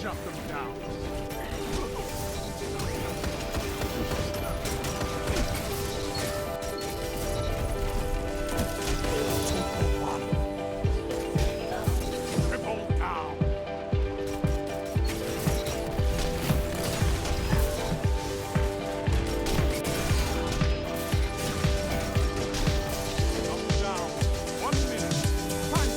Shut them down. Triple down. Double down. 1 minute. Time.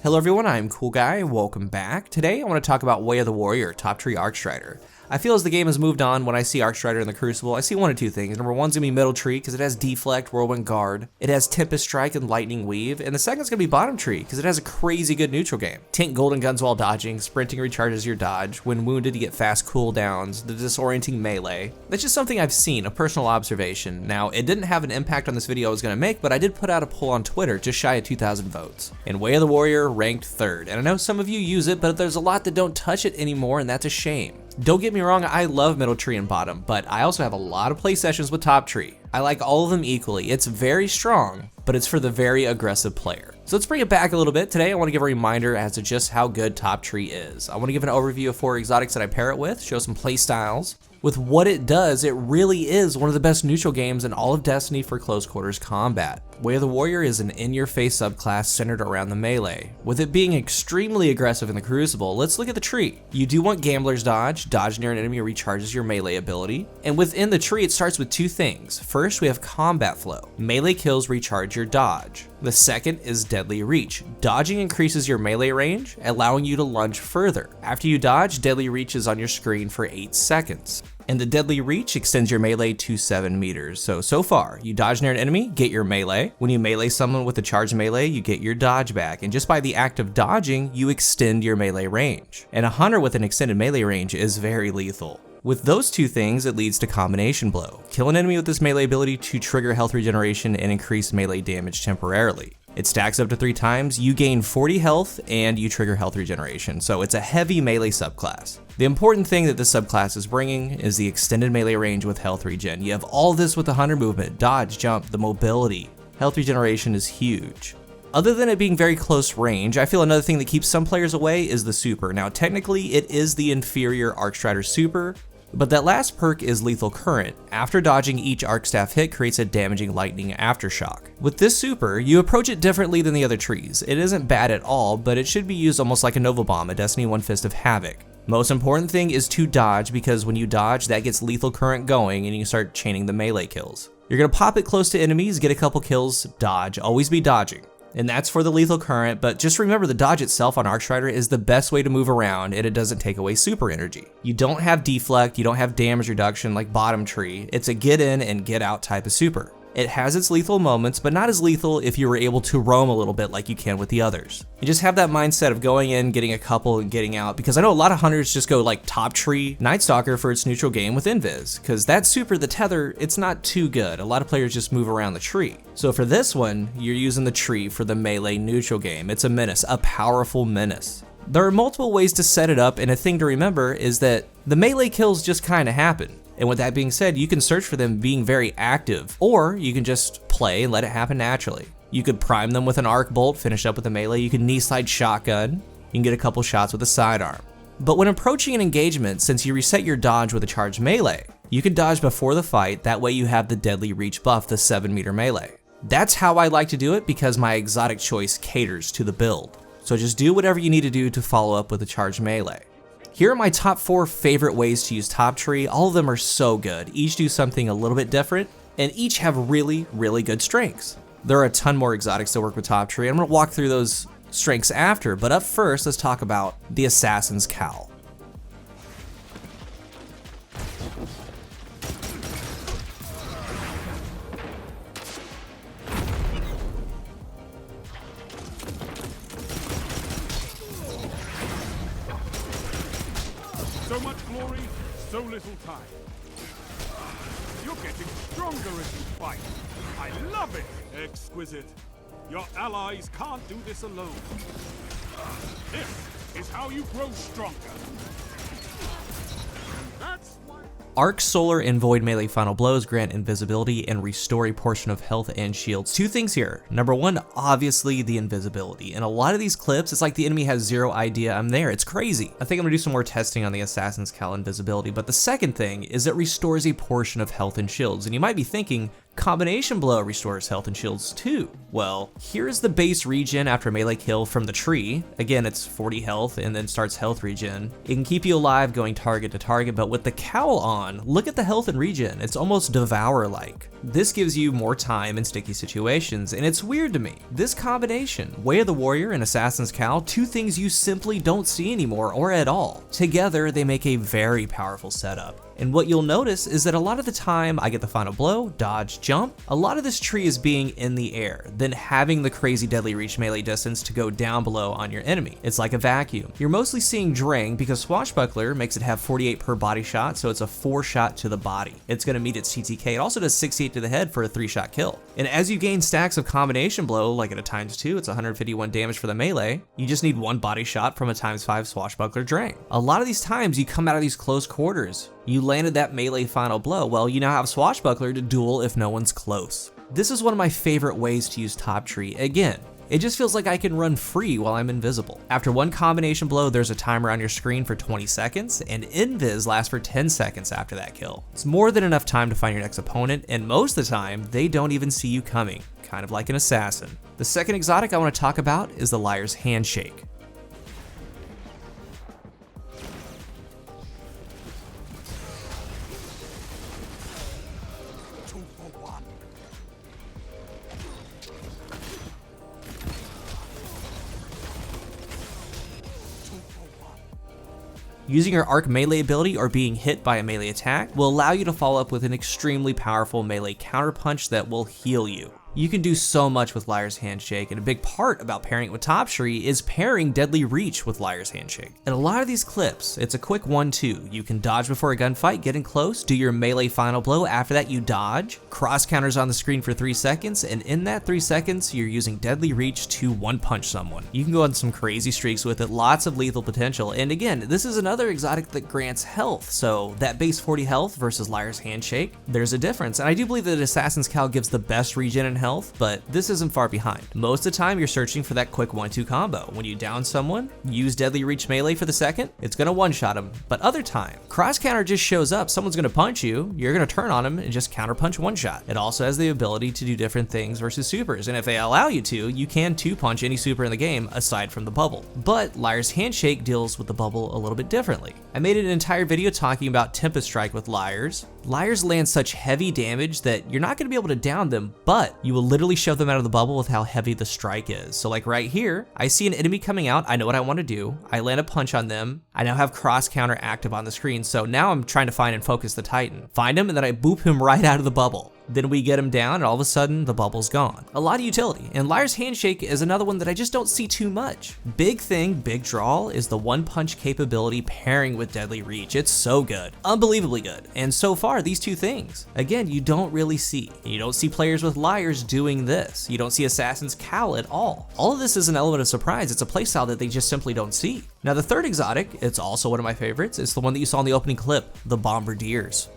Hello everyone, I'm CoolGuy, welcome back. Today I want to talk about Way of the Warrior, top tree arcstrider. I feel as the game has moved on, when I see arcstrider in the Crucible, I see one of two things. Number one's gonna be middle tree, because it has deflect, whirlwind guard. It has tempest strike and lightning weave. And the second's gonna be bottom tree, because it has a crazy good neutral game. Tank golden guns while dodging, sprinting recharges your dodge. When wounded you get fast cooldowns, the disorienting melee. That's just something I've seen, a personal observation. Now, it didn't have an impact on this video I was gonna make, but I did put out a poll on Twitter, just shy of 2,000 votes. And Way of the Warrior ranked 3rd. And I know some of you use it, but there's a lot that don't touch it anymore, and that's a shame. Don't get me wrong, I love middle tree and bottom, but I also have a lot of play sessions with top tree. I like all of them equally. It's very strong, but it's for the very aggressive player. So let's bring it back a little bit. Today I want to give a reminder as to just how good top tree is. I want to give an overview of 4 exotics that I pair it with, show some play styles. With what it does, it really is one of the best neutral games in all of Destiny for close quarters combat. Way of the Warrior is an in-your-face subclass centered around the melee. With it being extremely aggressive in the Crucible, let's look at the tree. You do want Gambler's Dodge. Dodge near an enemy recharges your melee ability. And within the tree, it starts with 2 things. First, we have Combat Flow. Melee kills recharge your dodge. The second is Deadly Reach. Dodging increases your melee range, allowing you to lunge further. After you dodge, Deadly Reach is on your screen for 8 seconds. And the Deadly Reach extends your melee to 7 meters. So far, you dodge near an enemy, get your melee. When you melee someone with a charged melee, you get your dodge back. And just by the act of dodging, you extend your melee range. And a hunter with an extended melee range is very lethal. With those 2 things, it leads to Combination Blow. Kill an enemy with this melee ability to trigger health regeneration and increase melee damage temporarily. It stacks up to 3 times, you gain 40 health, and you trigger health regeneration, so it's a heavy melee subclass. The important thing that this subclass is bringing is the extended melee range with health regen. You have all this with the hunter movement, dodge, jump, the mobility. Health regeneration is huge. Other than it being very close range, I feel another thing that keeps some players away is the super. Now technically it is the inferior arcstrider super, but that last perk is Lethal Current. After dodging, each arc staff hit creates a damaging lightning aftershock. With this super, you approach it differently than the other trees. It isn't bad at all, but it should be used almost like a Nova Bomb, a Destiny 1 Fist of Havoc. Most important thing is to dodge, because when you dodge, that gets Lethal Current going and you can start chaining the melee kills. You're gonna pop it close to enemies, get a couple kills, dodge, always be dodging. And that's for the Lethal Current, but just remember the dodge itself on arcstrider is the best way to move around, and it doesn't take away super energy. You don't have deflect, you don't have damage reduction like bottom tree. It's a get in and get out type of super. It has its lethal moments, but not as lethal if you were able to roam a little bit like you can with the others. You just have that mindset of going in, getting a couple, and getting out, because I know a lot of hunters just go like top tree Night Stalker for its neutral game with invis, because that super, the tether, it's not too good. A lot of players just move around the tree. So for this one, you're using the tree for the melee neutral game. It's a menace, a powerful menace. There are multiple ways to set it up, and a thing to remember is that the melee kills just kind of happen. And with that being said, you can search for them being very active, or you can just play and let it happen naturally. You could prime them with an arc bolt, finish up with a melee, you can knee slide shotgun, you can get a couple shots with a sidearm. But when approaching an engagement, since you reset your dodge with a charged melee, you can dodge before the fight, that way you have the Deadly Reach buff, the 7-meter melee. That's how I like to do it, because my exotic choice caters to the build. So just do whatever you need to do to follow up with a charged melee. Here are my top 4 favorite ways to use top tree. All of them are so good. Each do something a little bit different, and each have really, really good strengths. There are a ton more exotics that work with top tree. I'm gonna walk through those strengths after, but up first, let's talk about the Assassin's Cowl. So much glory, so little time. You're getting stronger as you fight. I love it! Exquisite. Your allies can't do this alone. This is how you grow stronger. And that's why... Arc, Solar, and Void melee final blows grant invisibility and restore a portion of health and shields. Two things here. Number one, obviously the invisibility. In a lot of these clips, it's like the enemy has zero idea I'm there. It's crazy. I think I'm gonna do some more testing on the Assassin's Cal invisibility, but the second thing is it restores a portion of health and shields. And you might be thinking, Combination Blow restores health and shields too. Well, here's the base regen after melee kill from the tree. Again, it's 40 health and then starts health regen. It can keep you alive going target to target, but with the cowl on, look at the health and regen. It's almost Devour-like. This gives you more time in sticky situations, and it's weird to me. This combination, Way of the Warrior and Assassin's Cal, two things you simply don't see anymore or at all. Together, they make a very powerful setup. And what you'll notice is that a lot of the time I get the final blow, dodge, jump, a lot of this tree is being in the air, then having the crazy deadly reach melee distance to go down below on your enemy. It's like a vacuum. You're mostly seeing Drang because Swashbuckler makes it have 48 per body shot, so it's a 4 shot to the body. It's gonna meet its TTK. It also does 68 to the head for a 3-shot kill. And as you gain stacks of combination blow, like at a ×2, it's 151 damage for the melee, you just need 1 body shot from a ×5 Swashbuckler Drang. A lot of these times you come out of these close quarters, you landed that melee final blow, well, you now have Swashbuckler to duel if no one's close. This is one of my favorite ways to use Top Tree. Again, it just feels like I can run free while I'm invisible. After 1 combination blow, there's a timer on your screen for 20 seconds, and invis lasts for 10 seconds after that kill. It's more than enough time to find your next opponent, and most of the time, they don't even see you coming, kind of like an assassin. The second exotic I want to talk about is the Liar's Handshake. Using your arc melee ability or being hit by a melee attack will allow you to follow up with an extremely powerful melee counterpunch that will heal you. You can do so much with Liar's Handshake, and a big part about pairing it with Top Tree is pairing Deadly Reach with Liar's Handshake. In a lot of these clips, it's a quick 1-2. You can dodge before a gunfight, get in close, do your melee final blow, after that you dodge, cross counters on the screen for 3 seconds, and in that 3 seconds, you're using Deadly Reach to one-punch someone. You can go on some crazy streaks with it, lots of lethal potential, and again, this is another exotic that grants health, so that base 40 health versus Liar's Handshake, there's a difference, and I do believe that Assassin's Cal gives the best regen in health, but this isn't far behind. Most of the time, you're searching for that quick 1-2 combo. When you down someone, use Deadly Reach melee for the second, it's gonna one-shot them, but other time, cross counter just shows up, someone's gonna punch you, you're gonna turn on them and just counter punch one shot. It also has the ability to do different things versus supers, and if they allow you to, you can 2-punch any super in the game aside from the bubble. But Liar's Handshake deals with the bubble a little bit differently. I made an entire video talking about Tempest Strike with Liars. Liars land such heavy damage that you're not gonna be able to down them, but you will literally shove them out of the bubble with how heavy the strike is. So like right here, I see an enemy coming out, I know what I want to do, I land a punch on them, I now have cross counter active on the screen, so now I'm trying to find and focus the Titan. Find him and then I boop him right out of the bubble. Then we get him down and all of a sudden the bubble's gone. A lot of utility, and Liar's Handshake is another one that I just don't see too much. Big thing, big draw is the 1-punch capability pairing with Deadly Reach. It's so good, unbelievably good. And so far, these two things, again, you don't really see. You don't see players with Liars doing this. You don't see Assassin's Cal at all. All of this is an element of surprise. It's a playstyle that they just simply don't see. Now the third exotic, it's also one of my favorites. It's the one that you saw in the opening clip, the Bombardiers.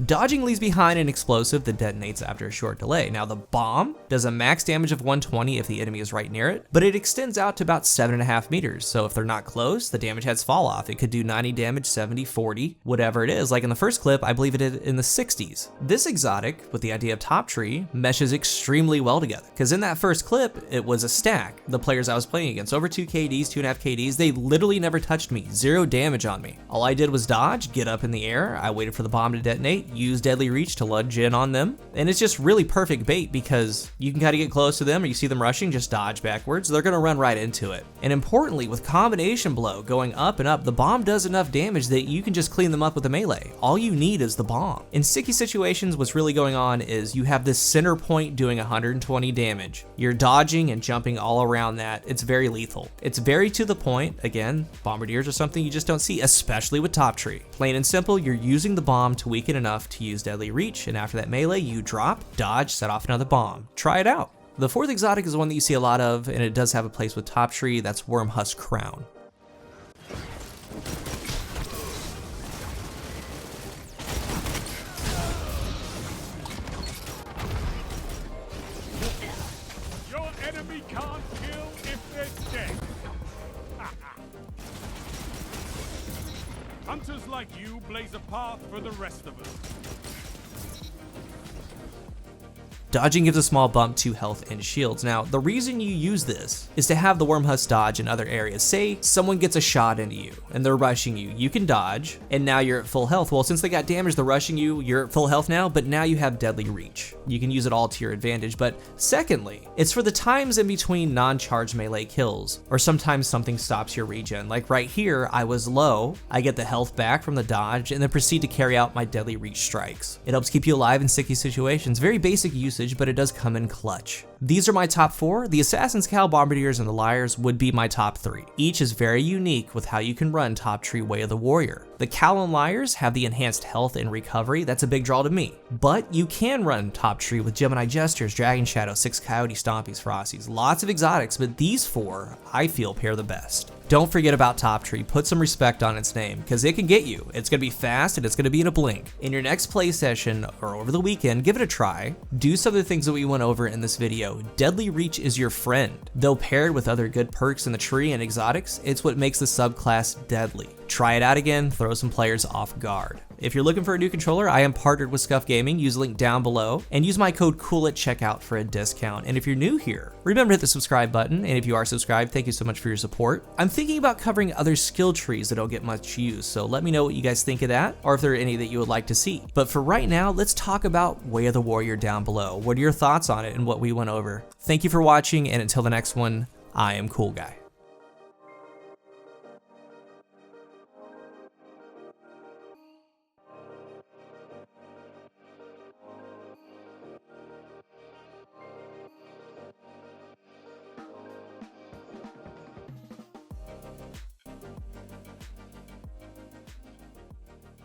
Dodging leaves behind an explosive that detonates after a short delay. Now the bomb does a max damage of 120 if the enemy is right near it, but it extends out to about 7.5 meters. So if they're not close, the damage heads fall off. It could do 90 damage, 70, 40, whatever it is. Like in the first clip, I believe it did in the 60s. This exotic, with the idea of Top Tree, meshes extremely well together. Because in that first clip, it was a stack. The players I was playing against, over 2 KDs, 2.5 KDs, they literally never touched me. 0 damage on me. All I did was dodge, get up in the air, I waited for the bomb to detonate, use Deadly Reach to lunge in on them, and it's just really perfect bait because you can kind of get close to them or you see them rushing, just dodge backwards, they're gonna run right into it. And importantly, with combination blow going up and up, the bomb does enough damage that you can just clean them up with a melee. All you need is the bomb. In sticky situations, what's really going on is you have this center point doing 120 damage. You're dodging and jumping all around that. It's very lethal. It's very to the point. Again, Bombardiers are something you just don't see, especially with Top Tree. Plain and simple, you're using the bomb to weaken enough enough to use Deadly Reach, and after that melee, you drop, dodge, set off another bomb. Try it out. The fourth exotic is the one that you see a lot of, and it does have a place with Top Tree, that's Wormhusk Crown. Your enemy can't kill if they're dead. Hunters like you blaze a path for the rest of us. Dodging gives a small bump to health and shields. Now, the reason you use this is to have the Wormhusk dodge in other areas. Say someone gets a shot into you and they're rushing you. You can dodge and now you're at full health. Well, since they got damaged, they're rushing you, you're at full health now, but now you have Deadly Reach. You can use it all to your advantage. But secondly, it's for the times in between non-charge melee kills, or sometimes something stops your regen. Like right here, I was low, I get the health back from the dodge and then proceed to carry out my Deadly Reach strikes. It helps keep you alive in sticky situations. Very basic usage, but it does come in clutch. These are my top 4. The Assassin's Cowl, Bombardiers, and the Liars would be my top 3. Each is very unique with how you can run Top Tree Way of the Warrior. The Cowl and Liars have the enhanced health and recovery, that's a big draw to me. But you can run Top Tree with Gemini Jesters, Dragon Shadow, 6 Coyote Stompies, Frosties, lots of exotics, but these 4 I feel pair the best. Don't forget about Top Tree, put some respect on its name, because it can get you. It's going to be fast and it's going to be in a blink. In your next play session or over the weekend, give it a try. Do some of the things that we went over in this video. Deadly Reach is your friend. Though paired with other good perks in the tree and exotics, it's what makes the subclass deadly. Try it out again, throw some players off guard. If you're looking for a new controller, I am partnered with Scuff Gaming. Use the link down below and use my code COOL at checkout for a discount. And if you're new here, remember to hit the subscribe button. And if you are subscribed, thank you so much for your support. I'm thinking about covering other skill trees that don't get much use, so let me know what you guys think of that, or if there are any that you would like to see. But for right now, let's talk about Way of the Warrior down below. What are your thoughts on it and what we went over? Thank you for watching, and until the next one, I am CoolGuy.